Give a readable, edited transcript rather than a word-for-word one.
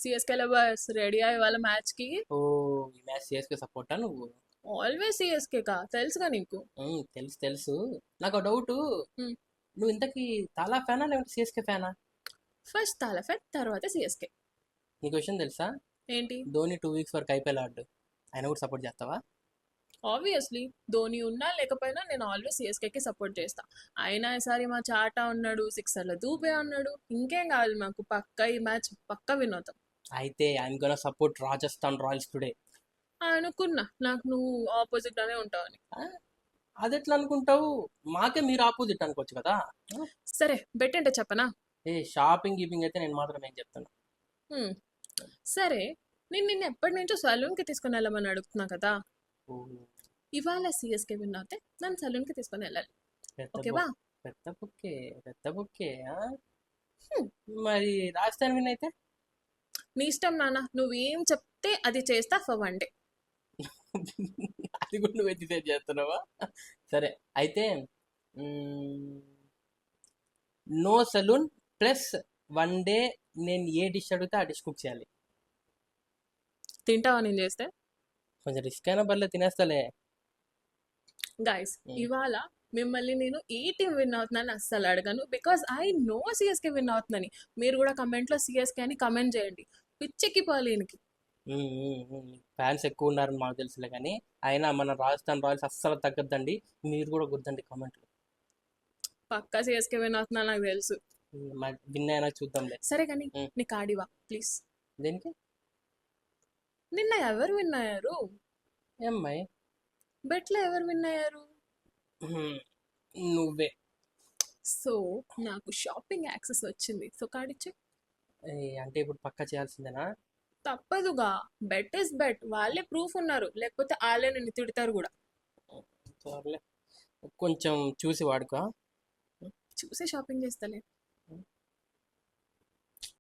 సిఎస్కేలో bus ready ఇవాళ match కి. ఓ ఈ మ్యాచ్ సిఎస్కే సపోర్టా నువ్వు? ఆల్వేస్ సిఎస్కే కా తెలుసుగా నీకు. తెలుసు తెలుసు. నాకు డౌట్, హ్మ్. నువ్వు ఇంతకీ తాలా ఫ్యానా లేకపోతే సిఎస్కే ఫ్యానా? ఫస్ట్ తాలఫెట్ తర్వాత సిఎస్కే. నీకు విషయం తెలుసా? ఏంటి? ధోని 2 వీక్స్ వరకు ఐపీఎల్ ఆడు, ఆయన కూడా సపోర్ట్ చేస్తావా? ఆబ్వియస్లీ ధోని ఉన్నా లేకపోయినా నేను ఆల్వేస్ సిఎస్కేకి సపోర్ట్ చేస్తా. అయినా ఈసారి మా చాటా ఉన్నాడు, సిక్సర్ల దూబే ఉన్నాడు, ఇంకేం కావాలి మాకు. పక్క ఈ మ్యాచ్ పక్క విన్ అవుతాం. అయితే I'm gonna support Rajasthan Royals today. అనుకున్నా నాకు నువ్వు ఆపోజిట్ గానే ఉంటావని. అది ఎట్లా అనుకుంటావు? మాకే మీరు ఆపోజిట్ అనుకోవచ్చు కదా. సరే బెట్ అంటే చెప్పనా? ఏ షాపింగ్ గీపింగ్ అయితే నేను మాత్రం ఏం చెప్తాను. హ్మ్. సరే, నేను నిన్ను ఎప్పటి నుంచో సలూన్కి తీసుకుని వెళ్ళమని అడుగుతున్నా కదా. ఓ, ఇవాళ సిఎస్కే విన్ అవుతే నన్ను సలూన్కి తీసుకొని వెళ్ళాలి. పెద్ద ఓకేవా? పెద్ద బుక్కే, పెద్ద బుక్కే. మరి రాజస్థాన్ విన్ అయితే? నీ ఇష్టం నాన్న, నువ్వేం చెప్తే అది చేస్తా ఫర్ వన్ డే. అది కూడా నువ్వు డిసైడ్ చేస్తున్నావా? సరే అయితే, నో సలూన్ ప్లస్ 1 డే నేను ఏ డిష్ అడిగితే ఆ డిష్ కుక్ చేయాలి. తింటావా నేను చేస్తే? కొంచెం రిస్క్ అయినా పర్లేదు, తినేస్తాలే. గైస్, ఇవాళ మిమ్మల్ని నేను ఏ టీం విన్ అవుతుందని అస్సలు అడగను, because I know CSK win అవుతుందని. మీరు కూడా కమెంట్లో సిఎస్కే అని కమెంట్ చేయండి. పిచ్చెక్కిపోవాలి ఈయనకి. ఫ్యాన్స్ ఎక్కువ ఉన్నారని మాకు తెలుసులే, కానీ అయినా మన రాజస్థాన్ రాయల్స్ అస్సలు తగ్గద్దండి. మీరు కూడా గుద్దండి కామెంట్లు. పక్కా సిఎస్కే విన్ అవుతుందని నాకు తెలుసు. విన్ అయినా చూద్దాంలే. సరే కానీ నీ కాడివా ప్లీజ్. దేనికి? నిన్న ఎవరు విన్ అయ్యారు? ఏమ్మాయి? బెట్లో ఎవరు విన్ అయ్యారు? నువ్వే. సో నాకు షాపింగ్ యాక్సెస్ వచ్చింది, సో కాడిచ్చే. అంటే ఇప్పుడు పక్కా చేయాల్సిందేనా? తప్పదుగా, బెట్ ఇస్ బెట్. వాళ్ళే ప్రూఫ్ ఉన్నారు, లేకపోతే వాళ్ళే నిన్ను తిడతారు కూడా. సర్లే, కొంచెం చూసి వాడుకో. చూసే షాపింగ్ చేస్తలే.